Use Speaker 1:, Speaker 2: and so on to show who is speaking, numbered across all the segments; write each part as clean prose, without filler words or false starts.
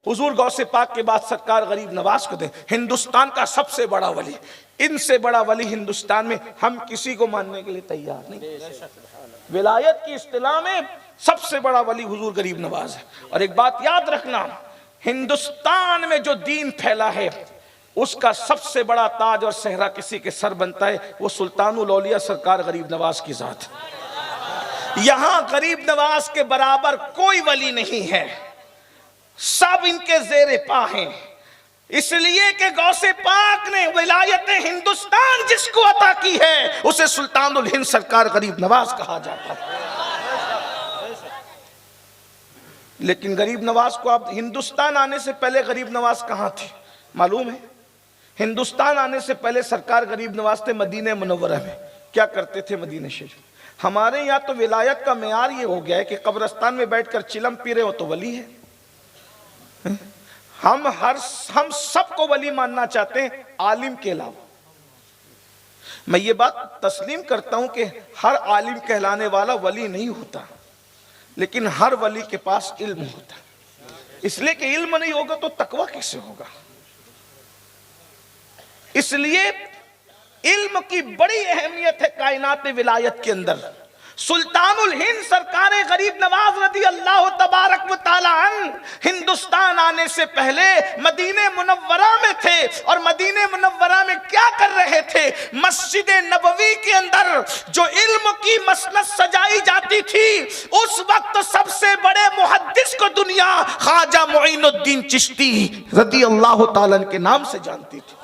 Speaker 1: हुजूर गौसे पाक के बाद सरकार गरीब नवाज को दे, हिंदुस्तान का सबसे बड़ा वली, इनसे बड़ा वली हिंदुस्तान में हम किसी को मानने के लिए तैयार नहीं। विलायत की इस्तिलाह में सबसे बड़ा वली हुजूर गरीब नवाज है। और एक बात याद रखना, हिंदुस्तान में जो दीन फैला है उसका सबसे बड़ा ताज और सहरा किसी के सर बनता है, वो सुल्तानुल औलिया सरकार गरीब नवाज की जात है। यहां गरीब नवाज के बराबर कोई वली नहीं है, सब इनके जेरे पा हैं। इसलिए कि गौसे पाक ने विलायत हिंदुस्तान जिसको अता की है उसे सुल्तानुल हिंद सरकार गरीब नवाज कहा जाता है। लेकिन गरीब नवाज को आप, हिंदुस्तान आने से पहले गरीब नवाज कहां थे मालूम है? हिंदुस्तान आने से पहले सरकार गरीब नवाज थे मदीने मुनव्वरा में। क्या करते थे मदीने शरीफ? हमारे यहाँ तो विलायत का मेयार ये हो गया है कि कब्रिस्तान में बैठकर चिलम पी रहे हो तो वली है। हम सबको वली मानना चाहते हैं आलिम के अलावा। मैं ये बात तस्लीम करता हूं कि हर आलिम कहलाने वाला वली नहीं होता, लेकिन हर वली के पास इल्म होता है। इसलिए कि इल्म नहीं होगा तो तकवा कैसे होगा? इसलिए इल्म की बड़ी अहमियत है कायनात विलायत के अंदर। सुल्तानुल हिंद सरकार गरीब नवाज रदी अल्लाह तबारक व तआला अन्हु हिंदुस्तान आने से पहले मदीने मुनव्वरा में थे। और मदीने मुनव्वरा में क्या कर रहे थे? मस्जिद नबवी के अंदर जो इल्म की मसनद सजाई जाती थी, उस वक्त सबसे बड़े मुहद्दिस को दुनिया ख्वाजा मुईनुद्दीन चिश्ती रदी अल्लाह तआला के नाम से जानती थी।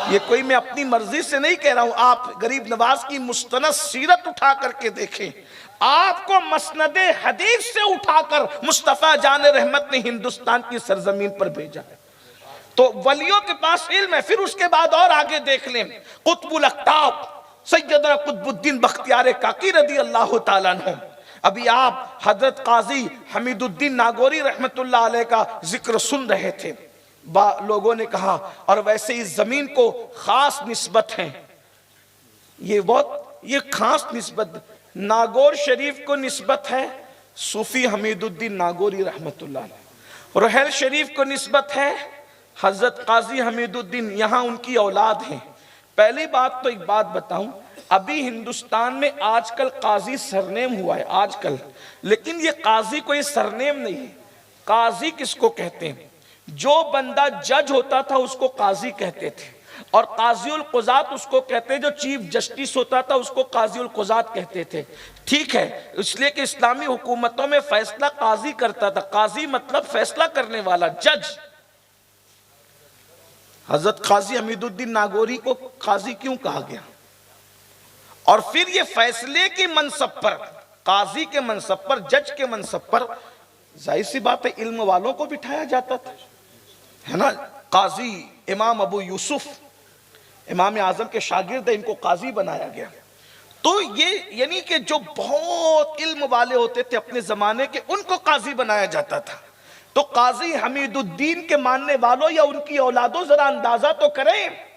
Speaker 1: ये कोई मैं अपनी मर्जी से नहीं कह रहा हूं, आप गरीब नवाज की मुस्तनद सीरत उठा करके देखें। आपको मसनद हदीस से उठाकर मुस्तफा जान रहमत ने हिंदुस्तान की सरजमीन पर भेजा है। तो वलियों के पास इल्म है। फिर उसके बाद और आगे देख लें, कुतुबुल अक्ताब सैयदना कुतुबुद्दीन बख्तियार काकी रदी अल्लाह तआला अन्हु। अभी आप हजरत काजी हमीदुद्दीन नागौरी रहमतुल्लाह अलैह का जिक्र सुन रहे थे। लोगों ने कहा और वैसे इस जमीन को खास निस्बत है, ये खास निस्बत नागौर शरीफ को निस्बत है सूफी हमीदुद्दीन नागौरी रहमतुल्लाह अलैह। रोहैल शरीफ को निस्बत है हजरत काजी हमीदुद्दीन, यहां उनकी औलाद है। पहली बात तो एक बात बताऊं, अभी हिंदुस्तान में आजकल काजी सरनेम हुआ है आजकल, लेकिन ये काजी कोई सरनेम नहीं है। काजी किसको कहते हैं? जो बंदा जज होता था उसको काजी कहते थे, और काजीउल कुज़ात उसको कहते, जो चीफ जस्टिस होता था उसको काजीउल कुज़ात कहते थे। ठीक है, इसलिए कि इस्लामी हुकूमतों में फैसला काजी करता था। काजी मतलब फैसला करने वाला, जज। हजरत काजी हमीदुद्दीन नागौरी को काजी क्यों कहा गया? और फिर ये फैसले के मनसब पर, काजी के मनसब पर, जज के मनसब पर जाहिर सी बात है इल्म वालों को बिठाया जाता था, है ना। काजी इमाम अबू यूसुफ इमाम आजम के शागिर्द है, इनको काजी बनाया गया। तो ये यानी कि जो बहुत इल्म वाले होते थे अपने जमाने के, उनको काजी बनाया जाता था। तो काजी हमीदुद्दीन के मानने वालों या उनकी औलादों, जरा अंदाजा तो करें,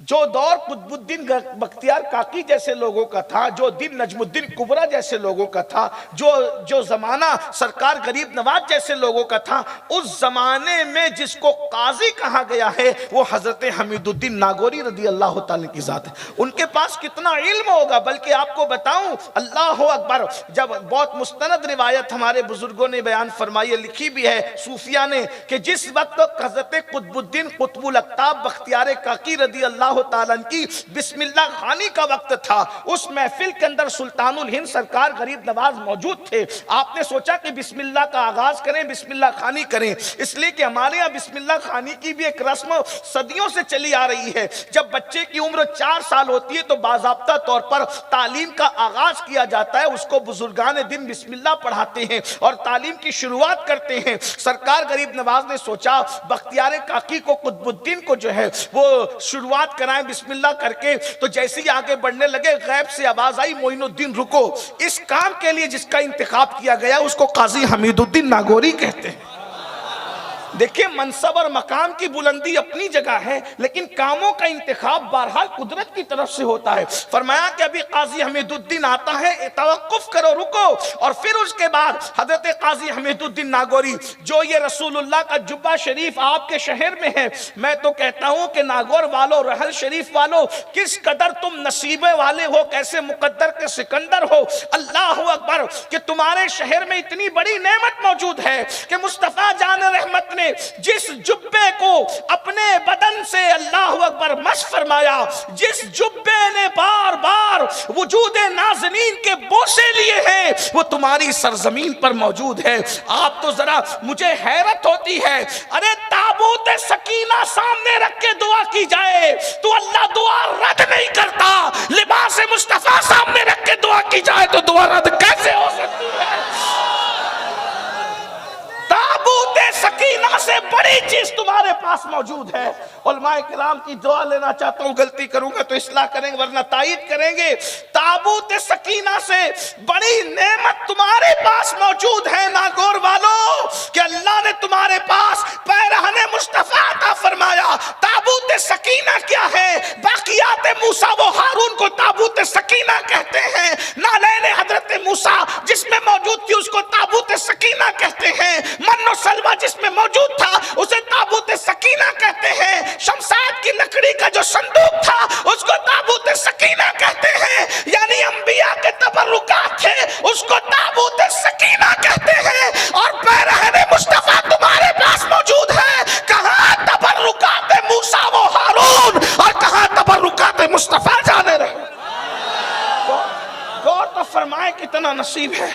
Speaker 1: जो दौर कुतुबुद्दीन बख्तियार काकी जैसे लोगों का था, जो दिन नजमुद्दीन कुबरा जैसे लोगों का था, जो जमाना सरकार गरीब नवाज जैसे लोगों का था, उस जमाने में जिसको काजी कहा गया है वो हजरत हमीदुद्दीन नागौरी रदी अल्लाह तआला की जात है। उनके पास कितना इल्म होगा। बल्कि आपको बताऊं, अल्लाह अकबर, जब बहुत मुस्तनद रिवायत हमारे बुजुर्गों ने बयान फरमाई है, लिखी भी है सूफिया ने, कि जिस वक्त हजरत कुतुबुद्दीन कुतुबुल अक्ताब बख्तियार काकी रदी अल्लाह ताला की बिस्मिल्लाह खानी का वक्त था, उस महफिल के अंदर सुल्तानुल हिंद सरकार गरीब नवाज मौजूद थे। आपने सोचा कि बिस्मिल्लाह का आगाज करें, बिस्मिल्लाह खानी करें, इसलिए कि हमारे यहाँ बिस्मिल्लाह खानी की भी एक रस्म सदियों से चली आ रही है। जब बच्चे की उम्र 4 साल होती है तो बाज़ाब्ता तौर पर तालीम का आगाज किया जाता है, उसको बुजुर्गान दिन बिस्मिल्लाह पढ़ाते हैं और तालीम की शुरुआत करते हैं। सरकार गरीब नवाज ने सोचा बख्तियार काकी को, कुतुबुद्दीन को जो है वो शुरुआत कराएं बिस्मिल्लाह करके। तो जैसे ही आगे बढ़ने लगे, गैब से आवाज आई, मोइनुद्दीन रुको। इस काम के लिए जिसका इंतखाब किया गया उसको काजी हमीदुद्दीन नागौरी कहते हैं। देखिए, मनसब और मकाम की बुलंदी अपनी जगह है, लेकिन कामों का इंतखाब बहरहाल कुदरत की तरफ से होता है। फरमाया कि अभी काजी हमीदुद्दीन आता है, तवक्कुफ करो, रुको। और फिर उसके बाद हजरत काजी हमीदुद्दीन नागौरी, जो ये रसूलुल्लाह का जुब्बा शरीफ आपके शहर में है, मैं तो कहता हूं कि नागौर वालों, रहल शरीफ वालों, किस कदर तुम नसीबे वाले हो, कैसे मुकद्दर के सिकंदर हो। अल्लाह अकबर कि तुम्हारे शहर में इतनी बड़ी नेमत मौजूद है कि मुस्तफा जान रहमत ने जिस जुब्बे को अपने बदन से, अल्लाह अकबर, मस फरमाया, जिस जुब्बे ने बार बार वजूदे नाज़नीन के बोसे लिए हैं, वो तुम्हारी सरजमीन पर मौजूद है। आप तो जरा, मुझे हैरत होती है, अरे ताबूत सकीना सामने रख के दुआ की जाए तो अल्लाह दुआ रद्द नहीं करता, लिबास मुस्तफा सामने रख के दुआ की जाए तो दुआ रद्द कैसे हो सकती है? ताबूत सकीना से बड़ी चीज तुम्हारे पास मौजूद है। उलमाए किराम की दुआ लेना चाहता हूं, गलती करूंगा तो इस्लाह करेंगे वरना तायीद करेंगे। ताबूत सकीना से बड़ी नेमत तुम्हारे पास मौजूद है नागौर वालों, कि अल्लाह ने तुम्हारे पास पैरहने मुस्तफा अता फरमाया। ताबूत सकीना क्या है? बाकियात मूसा वो हारून को ताबूत सकीना कहते हैं। नालैन हजरत मूसा जिसमें मौजूद थी उसको ताबूत सकीना कहते हैं। मन्नो सलवा जिसमें मौजूद था उसे ताबूत सकीना कहते हैं। शमशाद की लकड़ी का जो संदूक था उसको ताबूत सकीना कहते हैं। यानी अंबिया के तबर्रुकात थे उसको ताबूत सकीना कहते हैं। और पैरहने मुस्तफा तुम्हारे पास मौजूद है। कहां तबर्रुकात मूसा वो हारून और कहां तबर्रुकात मुस्तफा जाने रहे। गौर तो फरमाए कितना नसीब है।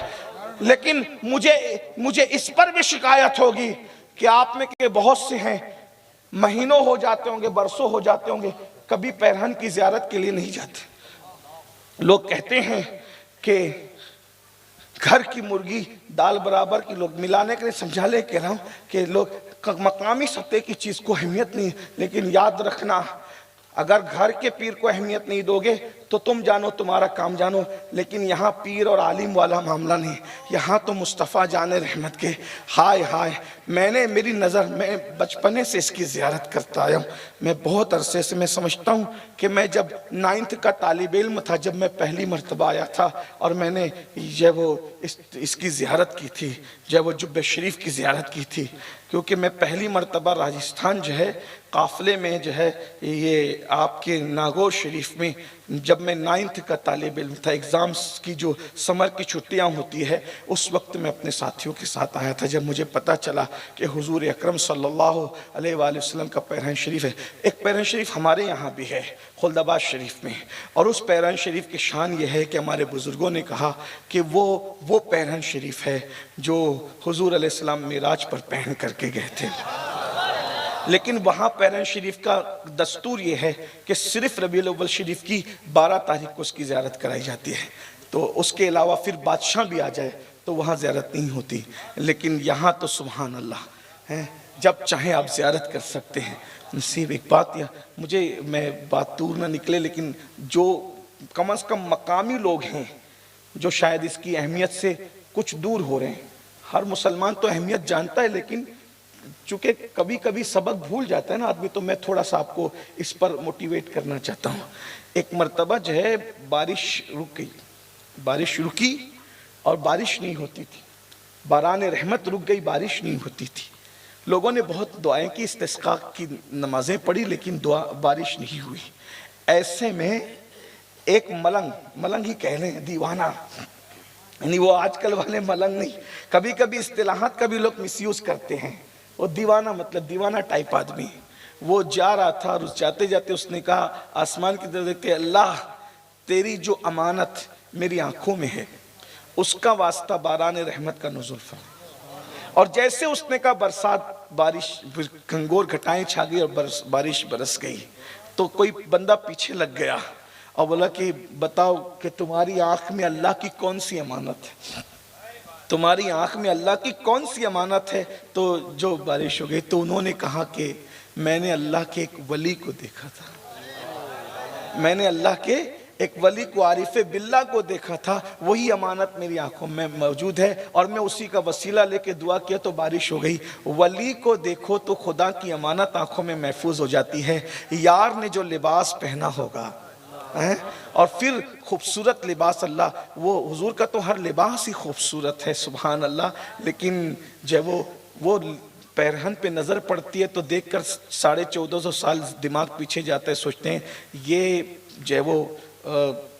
Speaker 1: लेकिन मुझे इस पर भी शिकायत होगी कि आप में के बहुत से हैं, महीनों हो जाते होंगे, बरसों हो जाते होंगे, कभी पैरहन की जियारत के लिए नहीं जाते। लोग कहते हैं कि घर की मुर्गी दाल बराबर की, लोग मिलाने के लिए समझा ले कह रहा हूं कि लोग मकामी सतह की चीज को अहमियत नहीं। लेकिन याद रखना, अगर घर के पीर को अहमियत नहीं दोगे तो तुम जानो, तुम्हारा काम जानो। लेकिन यहाँ पीर और आलिम वाला मामला नहीं, यहाँ तो मुस्तफ़ा जाने रहमत के। हाय हाय, मेरी नज़र, मैं बचपने से इसकी ज़ियारत करता आया हूँ। मैं बहुत अरसे से, मैं समझता हूँ कि मैं जब 9th का तालिब इल्म था, जब मैं पहली मरतबा आया था और मैंने जब वो इसकी ज़ियारत की थी, जब वो जुब्बे शरीफ की ज़ियारत की थी, क्योंकि मैं पहली मरतबा राजस्थान जो है काफ़िले में जो है ये आपके नागौर शरीफ में, जब मैं 9th का तालिब इल्म था, एग्ज़ाम्स की जो समर की छुट्टियां होती है, उस वक्त मैं अपने साथियों के साथ आया था। जब मुझे पता चला कि हुजूर अकरम सल्लल्लाहु अलैहि वसल्लम का पैरहन शरीफ है। एक पैरहन शरीफ हमारे यहाँ भी है खुल्दाबाद शरीफ में, और उस पैरहन शरीफ की शान ये है कि हमारे बुज़ुर्गों ने कहा कि वो पैरहन शरीफ है जो हुजूर अलैहिस्सलाम मिराज पर पहन करके गए थे। लेकिन वहाँ पैरहन शरीफ का दस्तूर ये है कि सिर्फ रबीउल अव्वल शरीफ की 12 तारीख को उसकी ज़ियारत कराई जाती है। तो उसके अलावा फिर बादशाह भी आ जाए तो वहाँ ज़ियारत नहीं होती। लेकिन यहाँ तो सुभान अल्लाह है, जब चाहे आप ज़ियारत कर सकते हैं। नसीब एक बात, या मैं बात दूर ना निकले, लेकिन जो कम अज़ कम मकामी लोग हैं जो शायद इसकी अहमियत से कुछ दूर हो रहे हैं। हर मुसलमान तो अहमियत जानता है, लेकिन चूँकि कभी कभी सबक भूल जाता है ना आदमी, तो मैं थोड़ा सा आपको इस पर मोटिवेट करना चाहता हूँ। एक मरतबा जो है बारिश रुक गई, बारिश रुकी और बारिश नहीं होती थी। बारान रहमत रुक गई, बारिश नहीं होती थी। लोगों ने बहुत दुआएं की, इस्तिस्का की नमाजें पढ़ी, लेकिन बारिश नहीं हुई। ऐसे में एक मलंग ही कह लें, दीवाना, यानी वो आजकल वाले मलंग नहीं, कभी कभी इस्तिलाहात का भी लोग मिसयूज करते हैं। वो दीवाना मतलब दीवाना टाइप आदमी, वो जा रहा था और जाते जाते उसने कहा आसमान की तरफ देखते, अल्लाह तेरी जो अमानत मेरी आंखों में है उसका वास्ता बारान रहमत का नुज़ुल फरमा। और जैसे उसने कहा बरसात, बारिश, घंघोर घटाएं छा गई और बारिश बरस गई। तो कोई बंदा पीछे लग गया और बोला कि बताओ कि तुम्हारी आंख में अल्लाह की कौन सी अमानत है, तुम्हारी आंख में अल्लाह की कौन सी अमानत है। तो जो बारिश हो गई, तो उन्होंने कहा कि मैंने अल्लाह के एक वली को देखा था, मैंने अल्लाह के एक वली को, आरिफ बिल्ला को देखा था, वही अमानत मेरी आंखों में मौजूद है और मैं उसी का वसीला लेके दुआ किया तो बारिश हो गई। वली को देखो तो खुदा की अमानत आंखों में महफूज हो जाती है। यार ने जो लिबास पहना होगा है, और फिर खूबसूरत लिबास, अल्लाह वो हुजूर का तो हर लिबास ही खूबसूरत है, सुभान अल्लाह। लेकिन जब वो पैरहन पे नज़र पड़ती है तो देखकर 1450 साल दिमाग पीछे जाता है, सोचते हैं ये जो है वो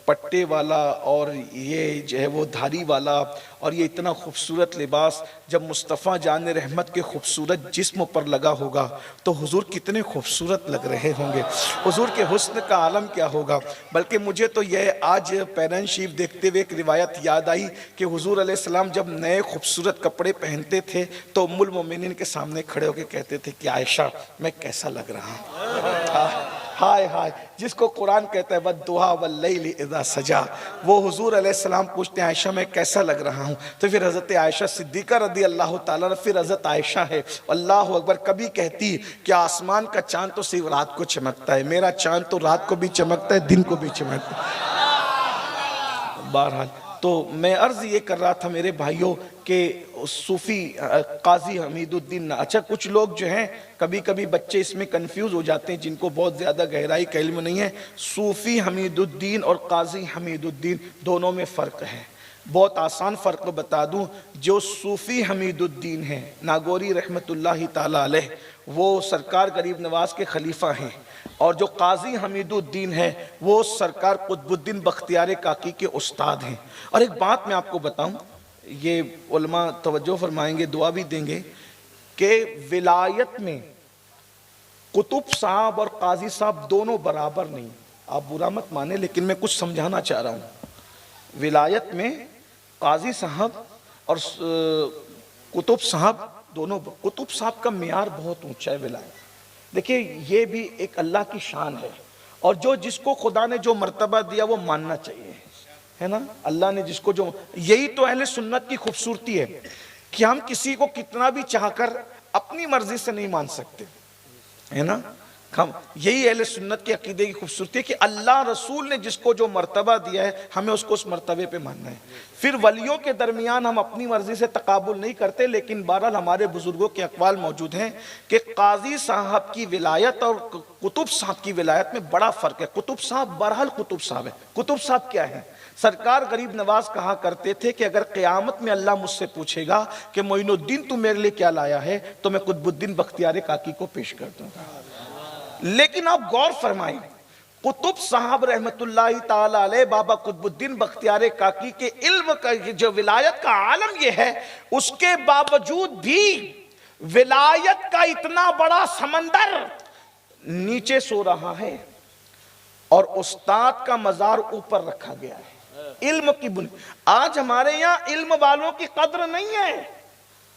Speaker 1: पट्टे वाला और ये जो है वो धारी वाला और ये इतना खूबसूरत लिबास जब मुस्तफ़ा जान रहमत के खूबसूरत जिस्म पर लगा होगा तो हुजूर कितने खूबसूरत लग रहे होंगे, हुजूर के हुस्न का आलम क्या होगा। बल्कि मुझे तो यह आज पैरहन शरीफ देखते हुए एक रिवायत याद आई कि हुजूर अलैहिस्सलाम जब नए खूबसूरत कपड़े पहनते थे तो उम्मुल मोमिनीन के सामने खड़े होकर कहते थे कि आयशा मैं कैसा लग रहा हूँ। हाय हाय, जिसको कुरान कहता है वद्दुहा वल्लैलि इज़ा सजा, वो हुजूर अलैहिस्सलाम पूछते हैं आयशा मैं कैसा लग रहा हूँ, तो फिर हज़रत आयशा सिद्दीक़ा रदी अल्लाह ताला, फिर हज़रत आयशा है अल्लाह अकबर, कभी कहती कि आसमान का चांद तो सिर्फ रात को चमकता है, मेरा चांद तो रात को भी चमकता है, दिन को भी चमकता है। बहरहाल तो मैं अर्ज़ ये कर रहा था मेरे भाइयों कि सूफ़ी काजी हमीदुद्दीन, अच्छा कुछ लोग जो हैं कभी कभी बच्चे इसमें कंफ्यूज हो जाते हैं जिनको बहुत ज़्यादा गहराई का इल्म नहीं है। सूफ़ी हमीदुद्दीन और काजी हमीदुद्दीन दोनों में फ़र्क है। बहुत आसान फ़र्क बता दूं, जो सूफ़ी हमीदुद्दीन हैं नागौरी रहमतुल्लाहि ताला अलैह, वो सरकार गरीब नवाज के खलीफा हैं, और जो काजी हमीदुद्दीन है वो सरकार कुतुबुद्दीन बख्तियार काकी के उस्ताद हैं। और एक बात मैं आपको बताऊं, ये उलमा तवज्जो फरमाएंगे, दुआ भी देंगे कि विलायत में कुतुब साहब और काजी साहब दोनों बराबर नहीं। आप बुरा मत माने लेकिन मैं कुछ समझाना चाह रहा हूँ। विलायत में काजी साहब और कुतुब साहब दोनों, कुतुब साहब का मियार बहुत ऊंचा है विलायत। देखिए ये भी एक अल्लाह की शान है, और जो जिसको खुदा ने जो मर्तबा दिया वो मानना चाहिए, है ना। अल्लाह ने जिसको जो, यही तो अहले सुन्नत की खूबसूरती है कि हम किसी को कितना भी चाहकर अपनी मर्जी से नहीं मान सकते, है ना। हम, यही अहले सुन्नत के अकीदे की खूबसूरती है कि अल्लाह रसूल ने जिसको जो मर्तबा दिया है हमें उसको उस मर्तबे पे मानना है। फिर वलियों के दरमियान हम अपनी मर्जी से तकाबुल नहीं करते, लेकिन बहरहाल हमारे बुजुर्गों के अक़वाल मौजूद हैं कि काजी साहब की विलायत और कुतुब साहब की विलायत में बड़ा फ़र्क है। कुतुब साहब बहरहाल कुतुब साहब है। कुतुब साहब क्या है? सरकार गरीब नवाज कहा करते थे कि अगर क़यामत में अल्लाह मुझसे पूछेगा कि मोइनुद्दीन तू मेरे लिए क्या लाया है, तो मैं कुतुबुद्दीन बख्तियार काकी को पेश कर दूंगा। लेकिन आप गौर फरमाएं, कुतुब साहब रहमतुल्लाहि ताला अलैह, बाबा कुतुबुद्दीन बख्तियार काकी के इल्म का जो विलायत का आलम ये है, उसके बावजूद भी विलायत का इतना बड़ा समंदर नीचे सो रहा है और उस्ताद का मजार ऊपर रखा गया है। इल्म की बुनियाद, आज हमारे यहाँ इल्म वालों की कद्र नहीं है।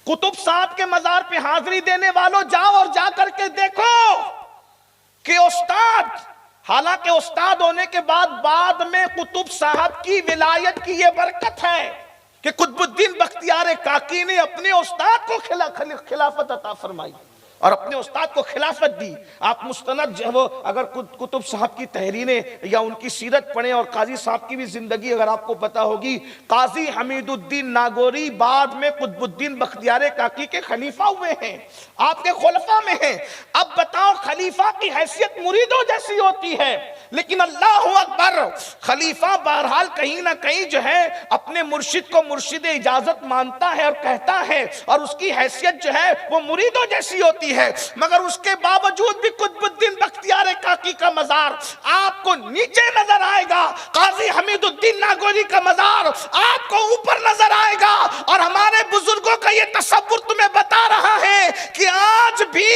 Speaker 1: कुतुब साहब के मजार पे हाजिरी देने वालों, जाओ और जा करके देखो कि उस्ताद, हालांकि उस्ताद होने के बाद में कुतुब साहब की विलायत की यह बरकत है कि कुतुबुद्दीन बख्तियार काकी ने अपने उस्ताद को खिलाफत अता फरमाई और अपने उस्ताद को खिलाफत दी। आप मुस्तनद जो वो अगर कुतुब साहब की तहरीरें या उनकी सीरत पढ़ें, और काजी साहब की भी जिंदगी अगर आपको पता होगी, काजी हमीदुद्दीन नागौरी बाद में कुतुबुद्दीन बख्तियार काकी के खलीफा हुए हैं, आपके खुलफा में हैं। अब बताओ, खलीफा की हैसियत मुरीदों जैसी होती है, लेकिन अल्लाह अकबर, खलीफा बहरहाल कहीं ना कहीं जो है अपने मुर्शिद को मुर्शिद इजाजत मानता है और कहता है, और उसकी हैसियत जो है वो मुरीदों जैसी होती है। मगर उसके बावजूद भी कुतुबुद्दीन बख्तियार काकी का मजार आपको नीचे नजर आएगा, काजी हमीदुद्दीन नागौरी का मजार आपको ऊपर नजर आएगा। और हमारे बुजुर्गों का ये तसव्वुर तुम्हें बता रहा है कि आज भी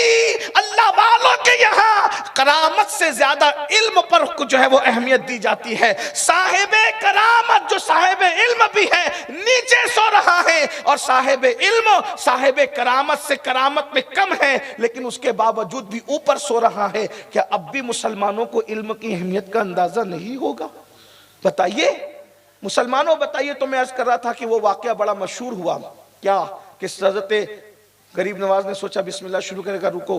Speaker 1: अल्लाह वालों के यहाँ करामत से ज्यादा इल्म पर जो है वो अहमियत दी जाती है। साहिबे करामत जो साहिबे इल्म भी है नीचे सो रहा है, और साहिबे इल्म साहिबे करामत से करामत में कम है, लेकिन उसके बावजूद भी ऊपर सो रहा है। क्या अब भी मुसलमानों को इल्म की अहमियत का अंदाजा नहीं होगा? बताइए मुसलमानों, बताइए। तो मैं अर्ज कर रहा था कि वो वाकया बड़ा मशहूर हुआ क्या कि हज़रत गरीब नवाज ने सोचा बिस्मिल्लाह शुरू करेगा, रुको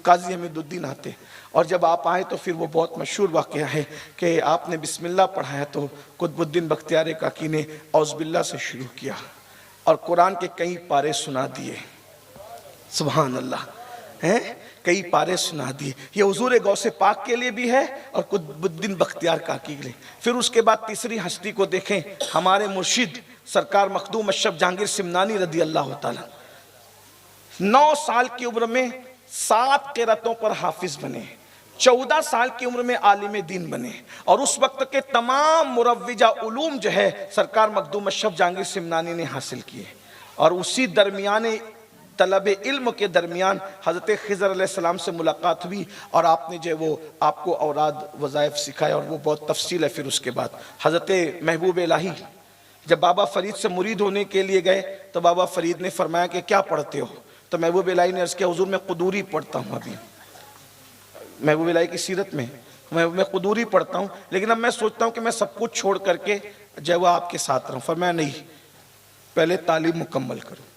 Speaker 1: काजी हमीदुद्दीन आते। और जब आप आए तो फिर वो बहुत मशहूर वाक़या है कि आपने बिस्मिल्लाह पढ़ाया तो कुतुबुद्दीन बख्तियार काकी ने औज़ुबिल्लाह से शुरू किया और कुरान के कई पारे सुना दिए। सुभान अल्लाह, हैं, कई पारे सुना दिए। ये हुजूर गौसे पाक के लिए भी है और कुतुबुद्दीन बख्तियार काकी के लिए। फिर उसके बाद तीसरी हस्ती को देखें, हमारे मुर्शिद सरकार मखदूम अशरफ जहांगीर सिमनानी रदी अल्लाह ताला 9 साल की उम्र में 7 क़िरातों पर हाफिज बने, 14 साल की उम्र में आलिम दीन बने और उस वक्त के तमाम मुरव्विजा उलूम जो है सरकार मखदूम अशरफ जहांगीर सिमनानी ने हासिल किए। और उसी दरमियान तलब इल्म के दरमियान हज़रत खिज़र अलैहिस्सलाम से मुलाकात हुई और आपने जो वो आपको औराद वज़ाइफ सिखाया और वो बहुत तफसील है। फिर उसके बाद हज़रत महबूब इलाही जब बाबा फरीद से मुरीद होने के लिए गए तो बाबा फरीद ने फरमाया कि क्या पढ़ते हो? तो महबूब इलाही ने अर्ज़ किया, हुज़ूर मैं क़ुदूरी पढ़ता हूँ। अभी महबूब इलाही की सीरत में मैं क़ुदूरी पढ़ता हूँ, लेकिन अब मैं सोचता हूँ कि मैं सब कुछ छोड़ करके जो वो आपके साथ रहूँ। फरमाया नहीं, पहले तालीम मुकम्मल करो।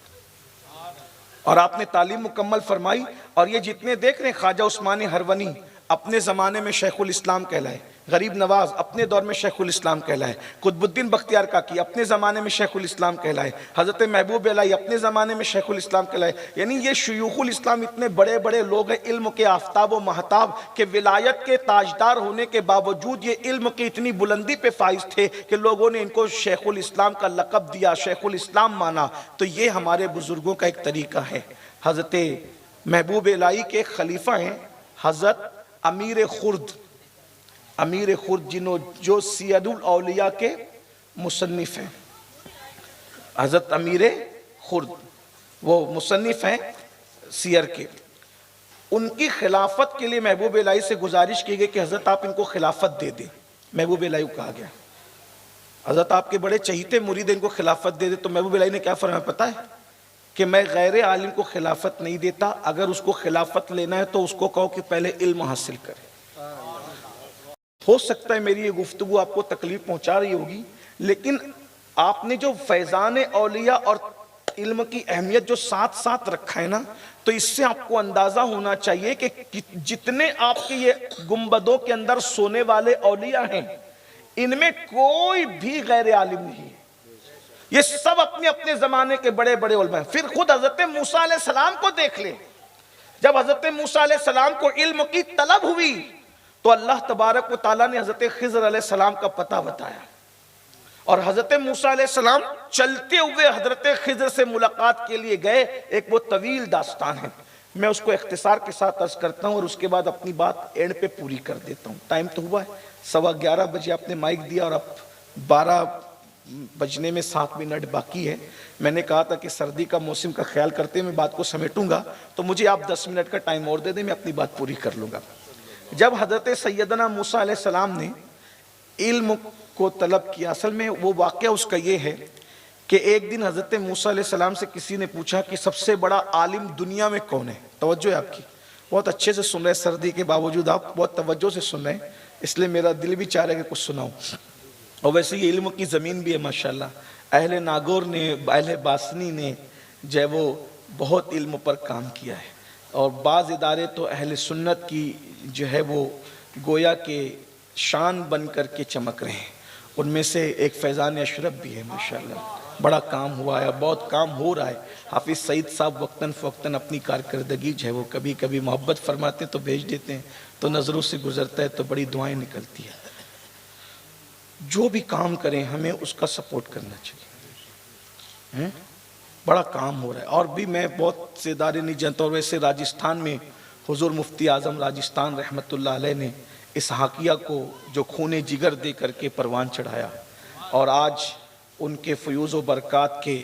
Speaker 1: और आपने तालीम मुकम्मल फरमाई। और ये जितने देख रहे हैं, ख्वाजा उस्मानी हरवनी अपने ज़माने में शेखुल इस्लाम कहलाए, गरीब नवाज अपने दौर में शेखुल इस्लाम कहलाए, कुतुबुद्दीन बख्तियार काकी अपने ज़माने में शेखुल इस्लाम कहलाए, हज़रत महबूब इलाही अपने ज़माने में शेखुल इस्लाम कहलाए। यानी ये शुयूखुल इस्लाम इतने बड़े बड़े लोग हैं, इल्म के आफ्ताब व महताब के विलायत के ताजदार होने के बावजूद ये इल्म की इतनी बुलंदी पे फाइज थे कि लोगों ने इनको शेखुल इस्लाम का लक़ब दिया, शेखुल इस्लाम माना। तो ये हमारे बुज़ुर्गों का एक तरीक़ा है। हज़रत महबूब इलाही के खलीफा हैं हज़रत अमीर खुर्द जो सियरुल औलिया के मुसन्निफ हैं। हज़रत अमीर खुर्द वो मुसन्निफ हैं सियर के। उनकी खिलाफत के लिए महबूब इलाही से गुजारिश की गई कि हज़रत आप इनको खिलाफत दे दें। महबूब इलाही को कहा गया, हज़रत आपके बड़े चहीते मुरीद इनको खिलाफत दे दे। तो महबूब इलाही ने क्या फरमाया पता है कि मैं गैर आलिम को खिलाफत नहीं देता, अगर उसको खिलाफत लेना है तो उसको कहो कि पहले इल्म हासिल करे। हो सकता है मेरी ये गुफ्तगू आपको तकलीफ पहुंचा रही होगी, लेकिन आपने जो फैज़ान औलिया और इल्म की अहमियत जो साथ साथ रखा है ना, तो इससे आपको अंदाजा होना चाहिए कि जितने आपके ये गुंबदों के अंदर सोने वाले औलिया हैं, इनमें कोई भी गैर आलिम नहीं है। ये सब अपने अपने जमाने के बड़े बड़े उलमा हैं। फिर खुद हजरत मूसा अलैहिस्सलाम को देख ले, जब हजरत मूसा अलैहिस्सलाम को इल्म की तलब हुई तो अल्लाह तबारक व तआला ने हजरत खिज़र अलैहिस्सलाम का पता बताया और हजरत मूसा अलैहिस्सलाम चलते हुए हजरत खिज़र से मुलाकात के लिए गए। एक वो तवील दास्तान है, मैं उसको इख्तिसार के साथ अर्ज करता हूँ और उसके बाद अपनी बात एंड पे पूरी कर देता हूँ। टाइम तो हुआ है 11:15 बजे आपने माइक दिया और अब 12 बजने में 7 मिनट बाकी है। मैंने कहा था कि सर्दी का मौसम का ख्याल करते हुए मैं बात को समेटूंगा, तो मुझे आप 10 मिनट का टाइम और दे दें, मैं अपनी बात पूरी कर लूँगा। जब हज़रत सैयदना मूसा अलैहिस्सलाम ने इल्म को तलब किया, असल में वो वाक़या उसका ये है कि एक दिन हज़रत मूसा अलैहिस्सलाम से किसी ने पूछा कि सबसे बड़ा आलिम दुनिया में कौन है। तवज्जो है आपकी, बहुत अच्छे से सुन रहे हैं, सर्दी के बावजूद आप बहुत तवज्जो से सुन रहे हैं, इसलिए मेरा दिल भी चाह रहा है कि कुछ सुनाऊँ। और वैसे ये इल्म की ज़मीन भी है माशाल्लाह। अहले नागौर ने, अहले बासनी ने जो वो बहुत इल्म पर काम किया है और बाज़ इदारे तो अहले सुन्नत की जो है वो गोया के शान बन कर के चमक रहे हैं। उनमें से एक फैज़ान अशरफ भी है माशाल्लाह। बड़ा काम हुआ है, बहुत काम हो रहा है। हाफिज़ सईद साहब वक्तन फ़वक्तन अपनी कारकर्दगी जो है वो कभी कभी मोहब्बत फरमाते तो भेज देते हैं, तो नज़रों से गुजरता है तो बड़ी दुआएं निकलती है। जो भी काम करें हमें उसका सपोर्ट करना चाहिए। बड़ा काम हो रहा है और भी मैं बहुत से इदारे नहीं जानता। और वैसे राजस्थान में हुजूर मुफ्ती आज़म राजस्थान रहमतुल्लाह अलैह ने इस हाकिया को जो खूने जिगर दे करके परवान चढ़ाया और आज उनके फ़यूज़ व बरक़ात के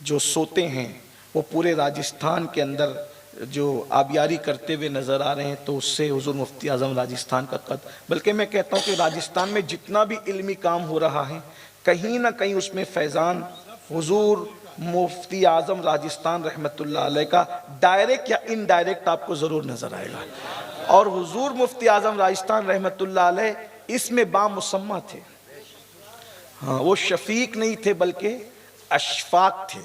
Speaker 1: जो सोते हैं वो पूरे राजस्थान के अंदर जो आबियारी करते हुए नज़र आ रहे हैं, तो उससे हुजूर मुफ्ती आज़म राजस्थान का कद, बल्कि मैं कहता हूँ कि राजस्थान में जितना भी इल्मी काम हो रहा है कहीं ना कहीं उसमें फैज़ान हुजूर मुफ्ती आज़म राजस्थान रहमतुल्लाह अलैह का डायरेक्ट या इनडायरेक्ट आपको ज़रूर नज़र आएगा। और हुजूर मुफ्ती आज़म राजस्थान रहमतुल्लाह अलैह इसमें बामुसम्मा थे। हाँ, वो शफीक नहीं थे बल्कि अशफाक थे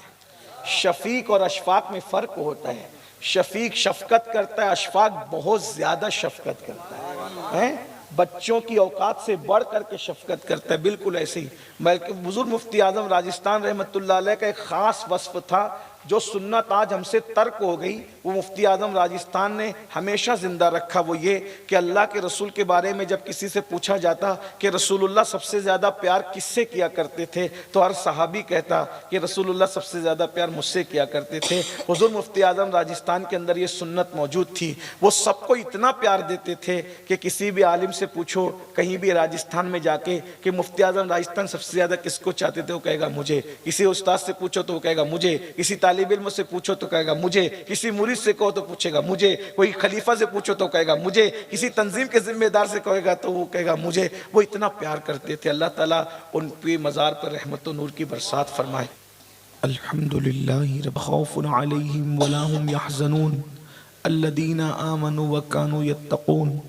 Speaker 1: शफीक और अशफाक में फ़र्क होता है। शफीक शफकत करता है, अशफाक बहुत ज़्यादा शफकत करता है? बच्चों की औकात से बढ़ करके शफकत करता है। बिल्कुल ऐसे ही बल्कि बुजुर्ग मुफ्ती आज़म राजस्थान रहमतुल्लाह अलैह का एक ख़ास वस्फ था जो सुन्नत आज हमसे तर्क हो गई, वो मुफ्ती आज़म राजस्थान ने हमेशा ज़िंदा रखा। वो ये कि अल्लाह के रसूल के बारे में जब किसी से पूछा जाता कि रसूलुल्लाह सबसे ज़्यादा प्यार किससे किया करते थे, तो हर सहाबी कहता कि रसूलुल्लाह सबसे ज़्यादा प्यार मुझसे किया करते थे। हुज़ूर मुफ्ती आज़म राजस्थान के अंदर ये सुन्नत मौजूद थी। वो सबको इतना प्यार देते थे कि किसी भी आलिम से पूछो कहीं भी राजस्थान में जाके कि मुफ्ती आज़म राजस्थान सबसे ज़्यादा किसको चाहते थे, वो कहेगा मुझे। किसी उस्ताद से पूछो तो वो कहेगा मुझे, किसी तालिब इल्म से पूछो तो कहेगा मुझे, किसी मुरीद से कहो तो पूछेगा मुझे, कोई खलीफा से पूछो तो कहेगा मुझे, किसी तंजीम के जिम्मेदार से कहेगा तो वो कहेगा मुझे। वो इतना प्यार करते थे। अल्लाह ताला उन पे मज़ार पर रहमत और नूर की बरसात फरमाए। अल्हम्दुलिल्लाहि रब्बिल खौफुन अलैहिम वला हुम यहज़नून अल्लज़ीना आमनू व कानू यत्तक़ून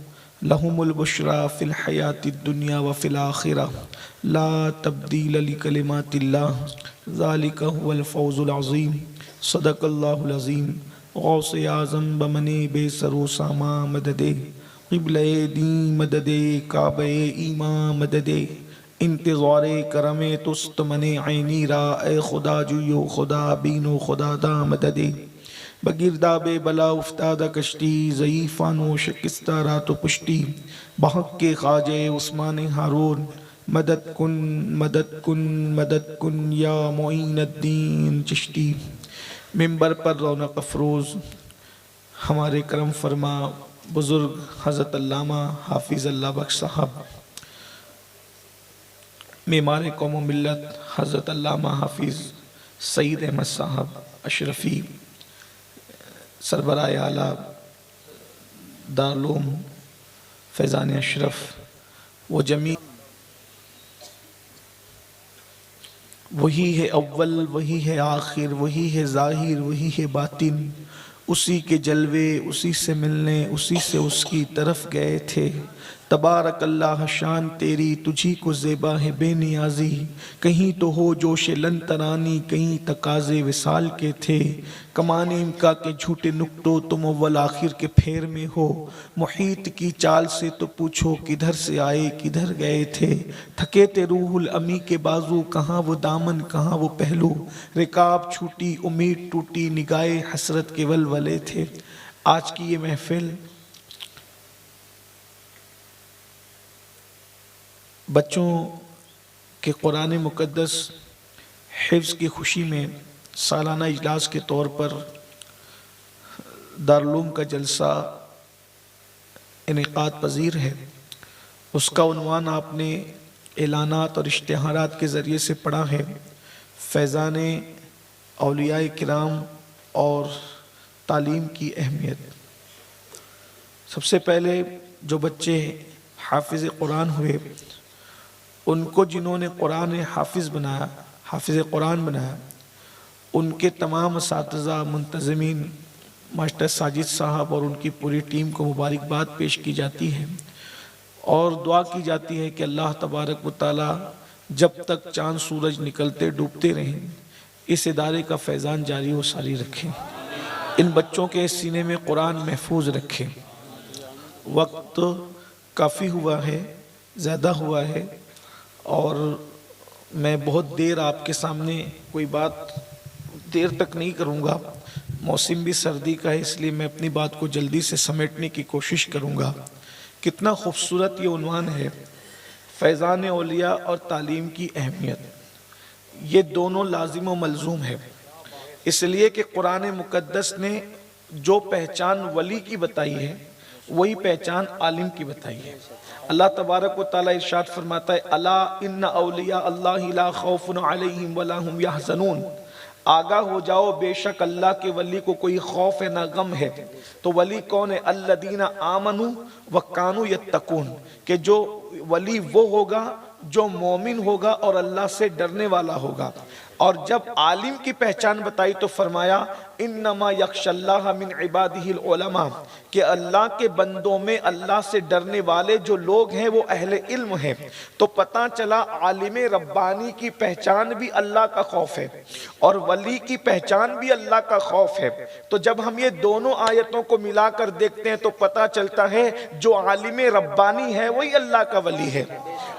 Speaker 1: लहुमुल बुश्रा फिल हयातिद दुनिया व फिल आखिरह ला तब्दील लिकलिमातिल्लाह ज़ालिका हुवल फ़ौज़ुल अज़ीम। सदक़ल्लाहुल अज़ीम। गौसे आज़म बमने बेसरो सामा मददे क़िबले दी मददे काबे ईमा मददे इंतज़ारे करमे तुस्त मने ऐनी रा ए खुदा जुयो खुदा बीनो खुदा दा मददे बगिरदाबे बला उफ्तादा कश्ती ज़ईफ़ानो शिकस्ता रातो पुश्ती बहक के ख़ाजे उस्मान हारून मदद कुन मदद कुन मदद कुन या मोइनुद्दीन चिश्ती। मिंबर पर रौनक अफरोज़ हमारे करम फरमा बुज़ुर्ग हज़रत अल्लामा हाफिज़ अल्लाह बख्श साहब, मेमार कौम मिल्लत हज़रत अल्लामा हाफिज़ सईद अहमद साहब अशरफ़ी, सरबराह आला दारुल उलूम फैज़ान अशरफ, वो जमी वही है अव्वल, वही है आखिर, वही है ज़ाहिर, वही है बातिन। उसी के जलवे उसी से मिलने उसी से उसकी तरफ गए थे। तबारक अल्लाह शान तेरी तुझी को ज़ेबा है बेनियाजी। कहीं तो हो जोश लन तरानी, कहीं तकाज़े विसाल के थे। कमाने इमका के झूठे नुक्तों तुम अव्वल आखिर के फेर में हो। मुहीत की चाल से तो पूछो किधर से आए किधर गए थे। थके ते रूहुल अमी के बाजू, कहाँ वो दामन कहाँ वो पहलू। रिकाब छूटी उम्मीद टूटी, निगाहे हसरत के वलवले थे। आज की ये महफिल बच्चों के कुरान मुक़द्दस हिफ्ज़ की खुशी में सालाना इजलास के तौर पर दारुल उलूम का जलसा इनेकाद पज़ीर है। उसका उन्वान आपने एलानात और इश्तिहारात के ज़रिए से पढ़ा है, फैज़ान औलियाए किराम और तालीम की अहमियत। सबसे पहले जो बच्चे हाफिज़ कुरान हुए, उनको जिन्होंने कुरान हाफिज़ बनाया, हाफिज़ कुरान बनाया, उनके तमाम असातिज़ा मुंतज़मीन मास्टर साजिद साहब और उनकी पूरी टीम को मुबारकबाद पेश की जाती है और दुआ की जाती है कि अल्लाह तबारक व तआला जब तक चाँद सूरज निकलते डूबते रहें इस इदारे का फैज़ान जारी व सारी रखें। इन बच्चों के सीने में कुरान महफूज रखें। वक्त काफ़ी हुआ है, ज़्यादा हुआ है और मैं बहुत देर आपके सामने कोई बात देर तक नहीं करूँगा। मौसम भी सर्दी का है, इसलिए मैं अपनी बात को जल्दी से समेटने की कोशिश करूँगा। कितना खूबसूरत ये उन्वान है, फैज़ान औलिया और तालीम की अहमियत। ये दोनों लाजिम व मलजूम है, इसलिए कि कुरान मुक़द्दस ने जो पहचान वली की बताई है वही पहचान आलिम की बताई है। अल्लाह तबारक व तआला इरशाद फरमाता है, अला इन्ना औलिया अल्लाहि ला खौफुन अलैहिम वला हुम यहज़नून। आगाह हो जाओ, बेशक अल्लाह के वली को कोई खौफ है ना गम है। तो वली कौन है? अल्लदीना आमनू व कानू यत्तकून, कि जो वली वो होगा जो मोमिन होगा और अल्लाह से डरने वाला होगा। और जब आलिम की पहचान बताई तो फरमाया इन्नमा यख्शल्लाह मिन इबादिहिल उलमा, कि अल्लाह के बंदों में अल्लाह से डरने वाले जो लोग हैं वो अहले इल्म हैं। तो पता चला आलिम रब्बानी की पहचान भी अल्लाह का खौफ है और वली की पहचान भी अल्लाह का खौफ है। तो जब हम ये दोनों आयतों को मिलाकर देखते हैं तो पता चलता है जो आलिम रब्बानी है वही अल्लाह का वली है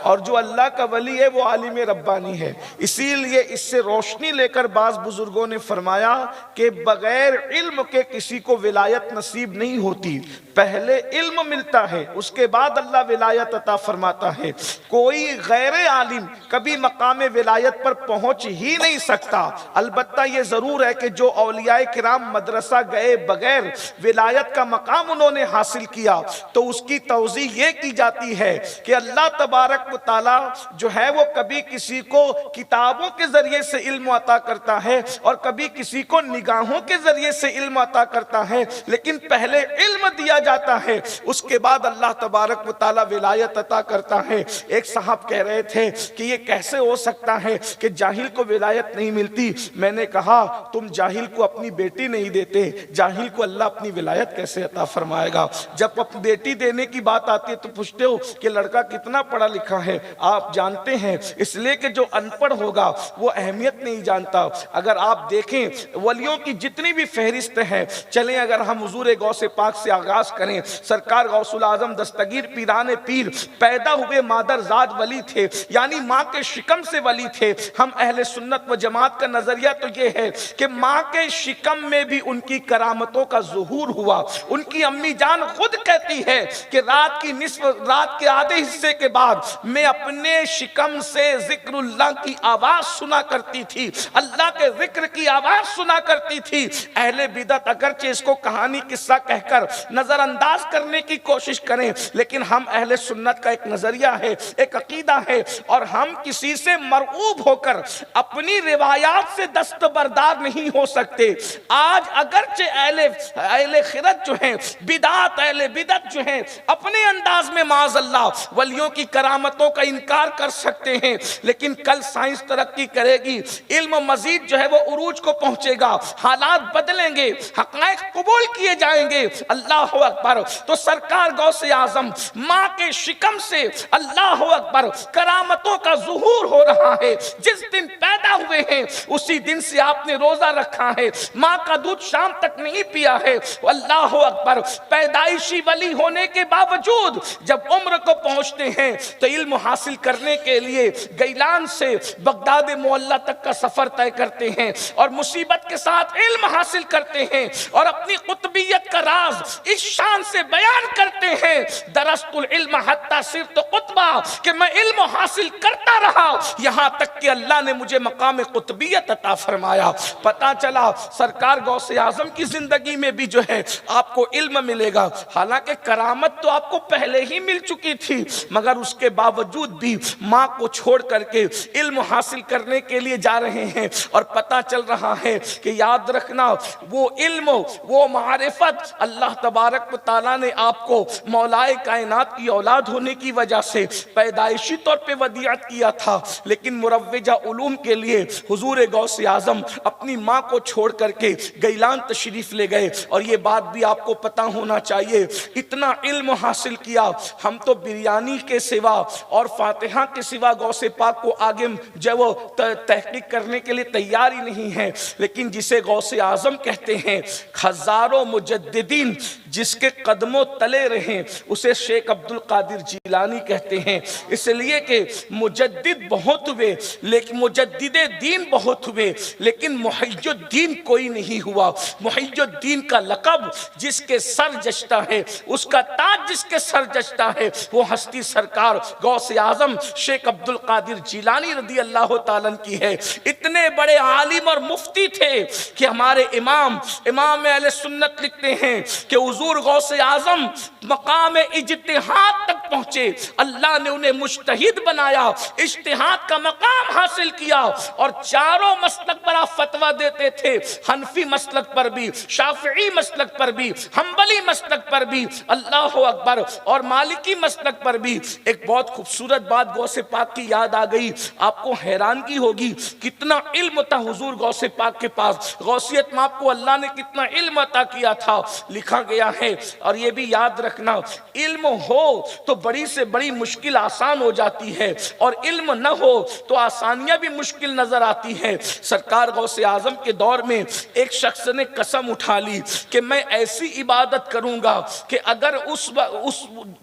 Speaker 1: और जो अल्लाह का वली है वो आलिम रब्बानी है। इसीलिए इससे रोशनी लेकर बाज बुजुर्गों ने फरमाया कि बगैर इल्म के किसी को विलायत नसीब नहीं होती, पहले इल्म मिलता है उसके बाद अल्लाह विलायत अता फरमाता है। कोई गैर आलिम कभी मकाम विलायत पर पहुंच ही नहीं सकता। अलबत्ता ये जरूर है कि जो औलियाए किराम मदरसा गए बगैर विलायत का मकाम उन्होंने हासिल किया तो उसकी तौज़ीह ये की जाती है कि अल्लाह तबारक व तआला जो है वो कभी किसी को किताबों के जरिए से इल्म अता करता है और कभी किसी को निगाहों के जरिए से इल्म अता करता है, लेकिन पहले इल्म दिया जाता है उसके बाद अल्लाह तबारक व तआला विलायत अता करता है। एक साहब कह रहे थे कि ये कैसे हो सकता है कि जाहिल को विलायत नहीं मिलती। मैंने कहा तुम जाहिल को अपनी बेटी नहीं देते, जाहिल को अल्लाह अपनी विलायत कैसे अता फरमाएगा। जब अपनी बेटी देने की बात आती है तो पूछते हो कि लड़का कितना पढ़ा लिखा है। आप जानते हैं इसलिए कि जो अनपढ़ होगा वो अहमियत नहीं जानता। अगर आप देखें वलियों की जितनी भी फहरिस्त है, चलें अगर हम हुजूर गौसे पाक से आगाज करें, सरकार गौसुल आजम दस्तगीर पीराने पीर पैदा हुए मादरजाद वली थे, यानी माँ के शिकम से वली थे। हम अहले सुन्नत व जमात का नजरिया तो ये है कि माँ के शिकम में भी उनकी करामतों का ज़ुहूर हुआ। उनकी अम्मी जान खुद कहती है कि रात के आधे हिस्से के बाद मैं अपने शिकम से जिक्रुल्लाह की आवाज सुना करती थी, अल्लाह के जिक्र की आवाज सुना करती थी। अहले बिदअत अगरचे इसको कहानी किस्सा कहकर नजरअंदाज करने की कोशिश करें, लेकिन हम अहले सुन्नत का एक नजरिया है, एक अकीदा है और हम किसी से मरऊब होकर अपनी रिवायात से दस्तबरदार नहीं हो सकते। आज अगरचे अहले खिरत जो हैं, बिदात अहले बिदअत जो हैं, अपने अंदाज में माज़अल्लाह वलियों की करामतों का इनकार कर सकते हैं, लेकिन कल साइंस तरक्की करेगी, इल्म मजीद जो है वो उरूज को पहुंचेगा, हालात बदलेंगे, हक़ाइक़ कबूल किए जाएंगे। अल्लाह अकबर। तो सरकार गौसे आजम माँ के शिकम से अल्लाह अकबर करामतों का ज़ुहूर हो रहा है। जिस दिन पैदा हुए हैं उसी दिन से आपने रोजा रखा है, माँ का दूध शाम तक नहीं पिया है। अल्लाह अकबर। पैदाइशी वली होने के बावजूद जब उम्र को पहुंचते हैं तो इल्म हासिल करने के लिए गैलान से बगदाद मोहल्ला तक का सफर तय करते हैं और मुसीबत के साथ इल्म हासिल करते हैं और अपनी कुतुबियत का राज इस शान से बयान करते हैं, दरस्तुल इल्म हत्ता सिरतु कुतबा, कि मैं इल्म हासिल करता रहा यहां तक कि अल्लाह ने मुझे मकाम कुतुबियत अता फरमाया। पता चला सरकार गौसे आजम की जिंदगी में भी जो है आपको इल्म मिलेगा। हालांकि करामत तो आपको पहले ही मिल चुकी थी, मगर उसके बावजूद भी माँ को छोड़ करके इल्म हासिल करने के लिए जा रहे हैं और पता चल रहा है कि याद रखना वो इल्म वो मारिफत अल्लाह तबारक व तआला ने आपको मौलाए कायनात की औलाद होने की वजह से पैदाइशी तौर पे वदियत किया था, लेकिन मुरव्विजा उलूम के लिए हुजूर गौसे आजम अपनी माँ को छोड़ करके गैलान तशरीफ ले गए। और ये बात भी आपको पता होना चाहिए, इतना इल्म हासिल किया, हम तो बिरयानी के सिवा और फातिहा के सिवा गौसे पाक को आगे जो वो तहकीक करने के लिए तैयार ही नहीं है। लेकिन जिसे गौसे आजम कहते हैं, हजारों मुजद्दिदीन जिसके कदमों तले रहे, उसे शेख अब्दुल कादिर जिलानी कहते हैं। इसलिए कि मुजद्दिद बहुत हुए, लेकिन मुजद्दिदे दीन बहुत हुए, लेकिन मुहय्यिद्दीन कोई नहीं हुआ। मुहय्यिद्दीन का लक़ब जिसके सर जचता है, उसका ताज जिसके सर जचता है, वो हस्ती सरकार गौसे आजम शेख अब्दुल कादिर जिलानी रदी अल्लाह ताला की है। इतने बड़े आलिम और मुफ्ती थे कि हमारे इमाम अहले सुन्नत लिखते हैं कि हुजूर गौसे आजम मकाम इज्तिहाद तक पहुंचे पहुंचे, अल्लाह ने उन्हें मुज्तहिद बनाया, इज्तिहाद का मकाम हासिल किया और चारों मसलक पर आप फतवा देते थे, हनफी मसलक पर भी, शाफिई मसलक पर भी, हम्बली मसलक पर भी, अल्लाह अकबर, और मालिकी मसलक पर भी। एक बहुत खूबसूरत बात गौसे पाक की याद आ गई, आपको हैरानगी होगी कितना इल्म था हुजूर गौसे पाक के पास, गौसियत में आपको अल्लाह ने कितना इल्म अता किया था। लिखा गया है, और ये भी याद रखना, इल्म हो तो बड़ी से बड़ी मुश्किल आसान हो जाती है, और इल्म न हो तो आसानियां भी मुश्किल नजर आती है। सरकार गौसे आजम के दौर में एक शख्स ने कसम उठा ली कि मैं ऐसी इबादत करूंगा कि अगर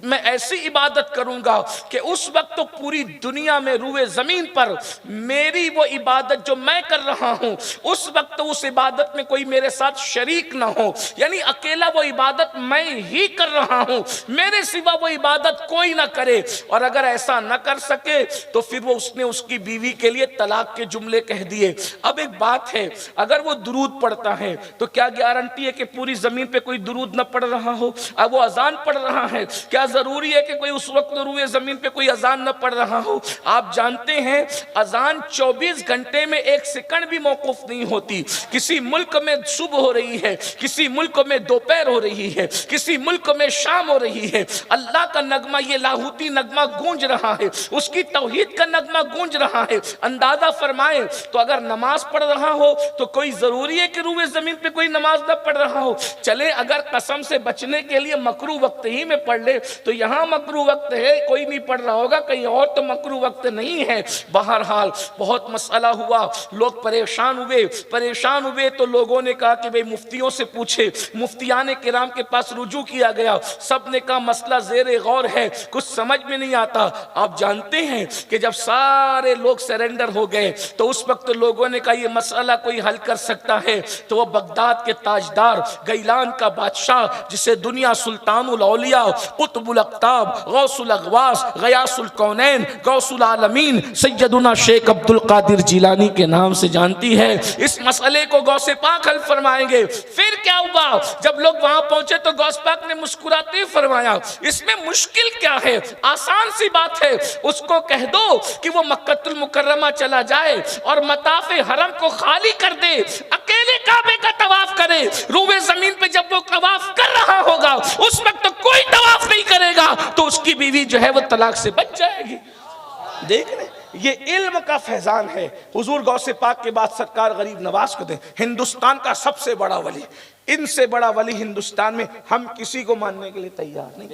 Speaker 1: मैं ऐसी इबादत करूंगा कि उस वक्त तो पूरी दुनिया में रूए जमीन पर मेरी वो इबादत जो मैं कर रहा हूं, उस वक्त तो उस इबादत में कोई मेरे साथ शरीक ना हो, यानी अकेला वो इबादत मैं ही कर रहा हूं, मेरे सिवा वो इबादत कोई ना करे। और अगर ऐसा ना कर सके तो फिर वो उसने उसकी बीवी के लिए तलाक के जुमले कह दिए। अब एक बात है, अगर वो दुरूद पढ़ता है तो क्या गारंटी है कि पूरी जमीन पे कोई दुरूद न पढ़ रहा हो? अब वो अजान पढ़ रहा है, क्या जरूरी है कि कोई उस वक्त रूए जमीन पे कोई अजान न पढ़ रहा हो? आप जानते हैं अजान 24 घंटे में एक सेकंड भी मौकूफ नहीं होती। किसी मुल्क में सुबह हो रही है, किसी मुल्क में दोपहर हो रही है, किसी मुल्क में शाम हो रही है। अल्लाह का नगमा, ये लाहूती नगमा गूंज रहा है, उसकी तौहीद का नगमा गूंज रहा है। अंदाजा फरमाए तो अगर नमाज पढ़ रहा हो तो कोई जरूरी है कि रूए जमीन पे कोई नमाज न पढ़ रहा हो? चले अगर कसम से बचने के लिए मकरू वक्त ही में पढ़ ले तो यहां मकरू वक्त है, कोई नहीं पढ़ रहा होगा, कहीं और तो मकरू वक्त नहीं है। बहरहाल बहुत मसला हुआ, लोग परेशान हुए तो लोगों ने कहा कि भाई मुफ्तियों से पूछे। मुफ्तियाने किराम के पास रुजू किया गया, सब ने कहा मसला ज़ेरे गौर है, कुछ समझ में नहीं आता। आप जानते हैं कि जब सारे लोग सरेंडर हो गए तो उस वक्त लोगों ने कहा ये मसला कोई हल कर सकता है, तो वो बगदाद के ताजदार, गैलान का बादशाह, जिसे दुनिया सुल्तानुल औलिया, कुतुबुल अक्ताब, गौसुल अगवास, गयासुल कौनैन, गौसुल आलमीन सैयदुना शेख अब्दुल कादिर जिलानी के नाम से जानती है, इस मसले को गौसे पाक हल फरमाएंगे। फिर क्या हुआ, जब लोग वहां पहुंचे तो गौस पाक ने मुस्कुराते हुए फरमाया इसमें मुश्किल क्या है, आसान सी बात है, उसको कह दो कि वो मक्कतुल मुकर्रमा चला जाए और मताफे हरम को खाली कर दे, अकेले काबे का तवाफ करे। रूए जमीन पे जब वो तवाफ कर रहा होगा उस वक्त तो कोई तवाफ नहीं करेगा, तो उसकी बीवी जो है वो तलाक से बच जाएगी। देख रहे, ये इल्म का फैजान है। हुजूर गौसे पाक के बाद सरकार गरीब नवाज को दे, हिंदुस्तान का सबसे बड़ा वली, इनसे बड़ा वली हिंदुस्तान में हम किसी को मानने के लिए तैयार नहीं।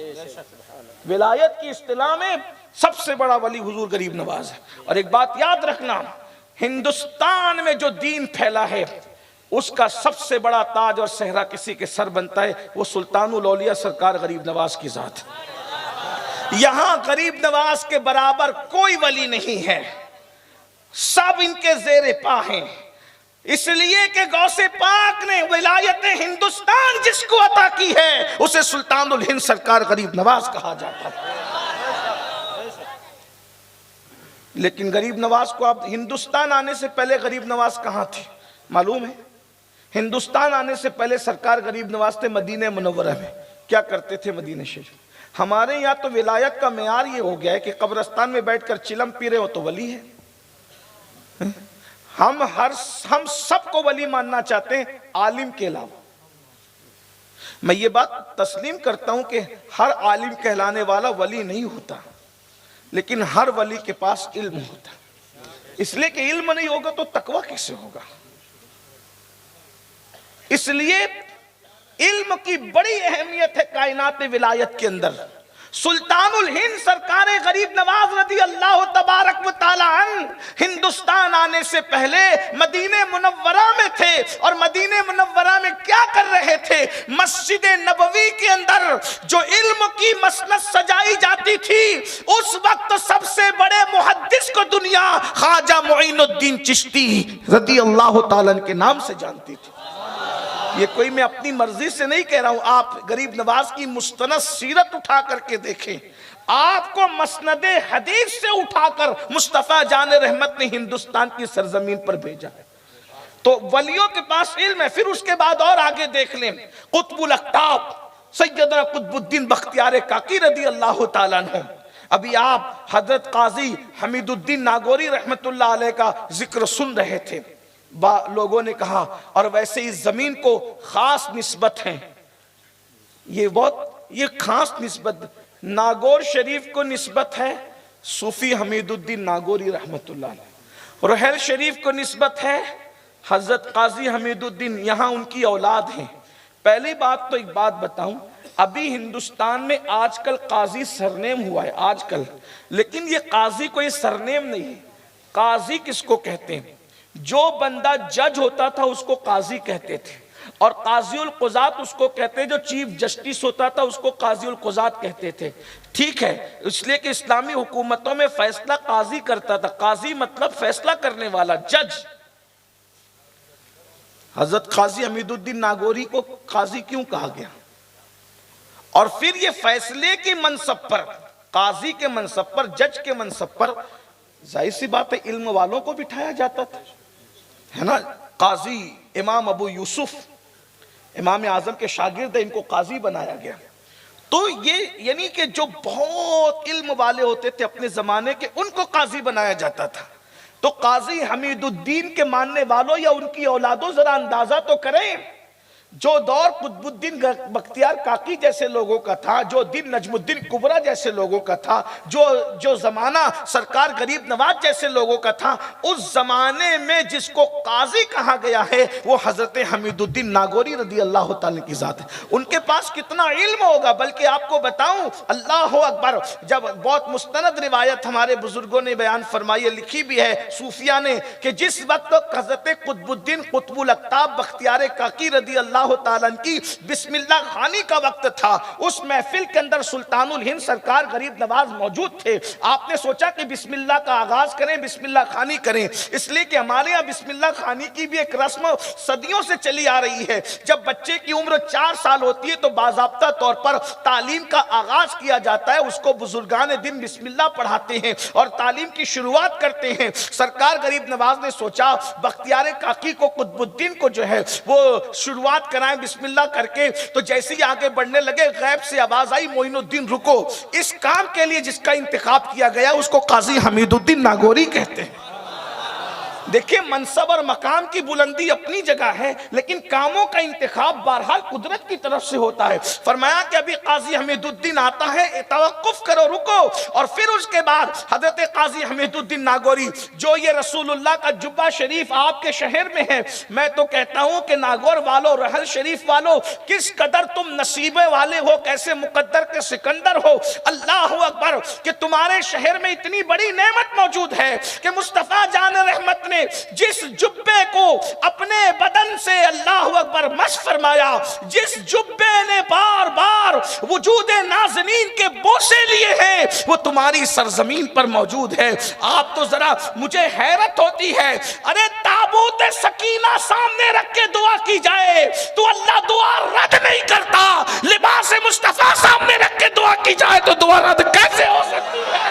Speaker 1: विलायत की इस्तिलाह में सबसे बड़ा वली हुजूर गरीब नवाज है। और एक बात याद रखना, हिंदुस्तान में जो दीन फैला है उसका सबसे बड़ा ताज और सहरा किसी के सर बनता है, वो सुल्तानुल औलिया सरकार गरीब नवाज की जात है। यहां गरीब नवाज के बराबर कोई वली नहीं है, सब इनके जेरे पा हैं, इसलिए कि गौसे पाक ने विलायत हिंदुस्तान जिसको अता की है उसे सुल्तानुल हिंद सरकार गरीब नवाज कहा जाता है। लेकिन गरीब नवाज को, अब हिंदुस्तान आने से पहले गरीब नवाज कहां थे मालूम है? हिंदुस्तान आने से पहले सरकार गरीब नवाज थे मदीने मुनव्वरा में। क्या करते थे मदीने शरीफ? हमारे यहाँ तो विलायत का मेयार ये हो गया है कि कब्रिस्तान में बैठकर चिलम पी रहे हो तो वली है। हम सबको वली मानना चाहते हैं आलिम के अलावा। मैं ये बात तस्लीम करता हूं कि हर आलिम कहलाने वाला वली नहीं होता, लेकिन हर वली के पास इल्म होता, इसलिए कि इल्म नहीं होगा तो तकवा कैसे होगा। इसलिए इल्म की बड़ी अहमियत है कायनात विलायत के अंदर। सुल्तानुल हिंद सरकार गरीब नवाज रदी अल्लाह तबारक व तआला हिंदुस्तान आने से पहले मदीने मुनव्वरा में थे। और मदीने मुनव्वरा में क्या कर रहे थे? मस्जिद नबवी के अंदर जो इल्म की मसनद सजाई जाती थी, उस वक्त सबसे बड़े मुहद्दिस को दुनिया ख्वाजा मुईनुद्दीन चिश्ती रदी अल्लाह तआला के नाम से जानती थी। ये कोई मैं अपनी मर्जी से नहीं कह रहा हूं, आप गरीब नवाज की मुस्तनद सीरत उठा करके देखें, आपको मसनद हदीस से उठाकर मुस्तफा जान रहमत ने हिंदुस्तान की सरजमीन पर भेजा है। तो वलियों के पास इल्म है। फिर उसके बाद और आगे देख लें, कुतुबुल अक्ताब सैयदना कुतुबुद्दीन बख्तियार काकी रदी अल्लाह तआला अन्हु, अभी आप हजरत काजी हमीदुद्दीन नागौरी रहमतुल्लाह अलैह का जिक्र सुन रहे थे। लोगों ने कहा और वैसे इस जमीन को खास निस्बत है, ये खास निस्बत नागौर शरीफ को निस्बत है सूफी हमीदुद्दीन नागौरी रहमतुल्लाह अलैह। रहल शरीफ को निस्बत है हजरत काजी हमीदुद्दीन, यहां उनकी औलाद हैं। पहली बात तो एक बात बताऊं, अभी हिंदुस्तान में आजकल काजी सरनेम हुआ है आजकल, लेकिन ये काजी कोई सरनेम नहीं है। काजी किसको कहते हैं? जो बंदा जज होता था उसको काजी कहते थे, और काजीउल कुजात उसको कहते हैं जो चीफ जस्टिस होता था उसको काजीउल कुजात कहते थे। ठीक है, इसलिए कि इस्लामी हुकूमतों में फैसला काजी करता था। काजी मतलब फैसला करने वाला, जज। हजरत काजी हमीदुद्दीन नागौरी को काजी क्यों कहा गया? और फिर ये फैसले के मनसब पर, काजी के मनसब पर, जज के मनसब पर जाहिर सी बात है इल्म वालों को बिठाया जाता था, है ना। काजी इमाम अबू यूसुफ इमाम आजम के शागिर्द, इनको काजी बनाया गया। तो ये यानी कि जो बहुत इल्म वाले होते थे अपने जमाने के, उनको काजी बनाया जाता था। तो काजी हमीदुद्दीन के मानने वालों या उनकी औलादों जरा अंदाजा तो करें, जो दौर कुतुबुद्दीन बख्तियार काकी जैसे लोगों का था, जो दिन नजमुद्दीन कुबरा जैसे लोगों का था, जो जमाना सरकार गरीब नवाज जैसे लोगों का था, उस जमाने में जिसको काजी कहा गया है वो हजरत हमीदुद्दीन नागौरी रदी अल्लाह ताला की जात है। उनके पास कितना इल्म होगा। बल्कि आपको बताऊं, अल्लाह अकबर, जब बहुत मुस्तनद रिवायत हमारे बुजुर्गों ने बयान फरमाई, लिखी भी है सूफिया ने, कि जिस वक्त हजरत कुतुबुद्दीन कुतुबुल अक्ताब बख्तियार काकी रदी अल्लाह ताला की बिस्मिल्लाह खानी का वक्त था, उस महफिल के अंदर सुल्तानुल हिंद सरकार गरीब नवाज मौजूद थे। आपने सोचा कि बिस्मिल्लाह का आगाज करें, बिस्मिल्लाह खानी करें, इसलिए कि हमारे यहाँ बिस्मिल्लाह खानी की भी एक रस्म सदियों से चली आ रही है। जब बच्चे की उम्र 4 साल होती है तो बाज़ाब्ता तौर पर तालीम का आगाज किया जाता है, उसको बुजुर्गान दिन बिस्मिल्लाह पढ़ाते हैं और तालीम की शुरुआत करते हैं। सरकार गरीब नवाज ने सोचा बख्तियार काकी को, कुतुबुद्दीन को जो है वो शुरुआत कराएं बिस्मिल्लाह करके। तो जैसे ही आगे बढ़ने लगे, गैब से आवाज आई, मोइनुद्दीन रुको। इस काम के लिए जिसका इंतखाब किया गया उसको काजी हमीदुद्दीन नागौरी कहते हैं। देखिए, मनसब और मकाम की बुलंदी अपनी जगह है, लेकिन कामों का इंतखाब बहरहाल कुदरत की तरफ से होता है। फरमाया कि अभी काजी हमीदुद्दीन आता है, तवक्कुफ करो, रुको। और फिर उसके बाद हजरत काजी हमीदुद्दीन नागौरी, जो ये रसूलुल्लाह का जुब्बा शरीफ आपके शहर में है, मैं तो कहता हूं कि नागौर वालों, रहल शरीफ वालों, किस कदर तुम नसीबे वाले हो, कैसे मुकद्दर के सिकंदर हो। अल्लाह अकबर, कि तुम्हारे शहर में इतनी बड़ी नेमत मौजूद है कि मुस्तफा जान रहमत ने जिस जुब्बे को अपने बदन से, अल्लाह अकबर, मस फरमाया, जिस जुब्बे ने बार बार वजूद नाज़नीन के बोसे लिए हैं, वो तुम्हारी सरजमीन पर मौजूद है। आप तो जरा, मुझे हैरत होती है, अरे ताबूत सकीना सामने रख के दुआ की जाए तो अल्लाह दुआ रद्द नहीं करता, लिबास मुस्तफा सामने रख के दुआ की जाए तो दुआ रद्द कैसे हो सकती है?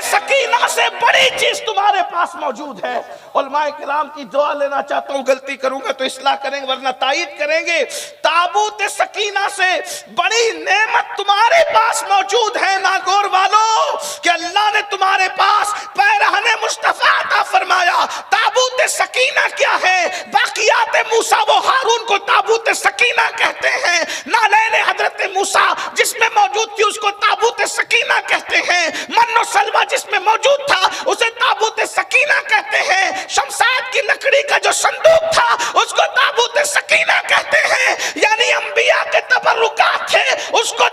Speaker 1: सकीना से बड़ी चीज तुम्हारे पास मौजूद है। उलमाए किराम की दुआ लेना चाहता हूं, गलती करूंगा तो इस्लाह करेंगे वरना तायीद करेंगे। ताबूत सकीना से बड़ी नेमत तुम्हारे पास मौजूद है नागौर वालों, कि अल्लाह ने तुम्हारे पास पैरहने मुस्तफा अता फरमाया। ताबूत सकीना क्या है? बाकियात मूसा व हारून को ताबूत सकीना कहते हैं। नालैन हजरत मूसा जिसमें मौजूद थी उसको ताबूत सकीना कहते हैं। मन्नो सलवा जिसमें मौजूद था उसे ताबूत सकीना कहते हैं। शमशाद की लकड़ी का जो संदूक था उसको ताबूत सकीना कहते हैं। यानी अंबिया के तबर्रुकात थे उसको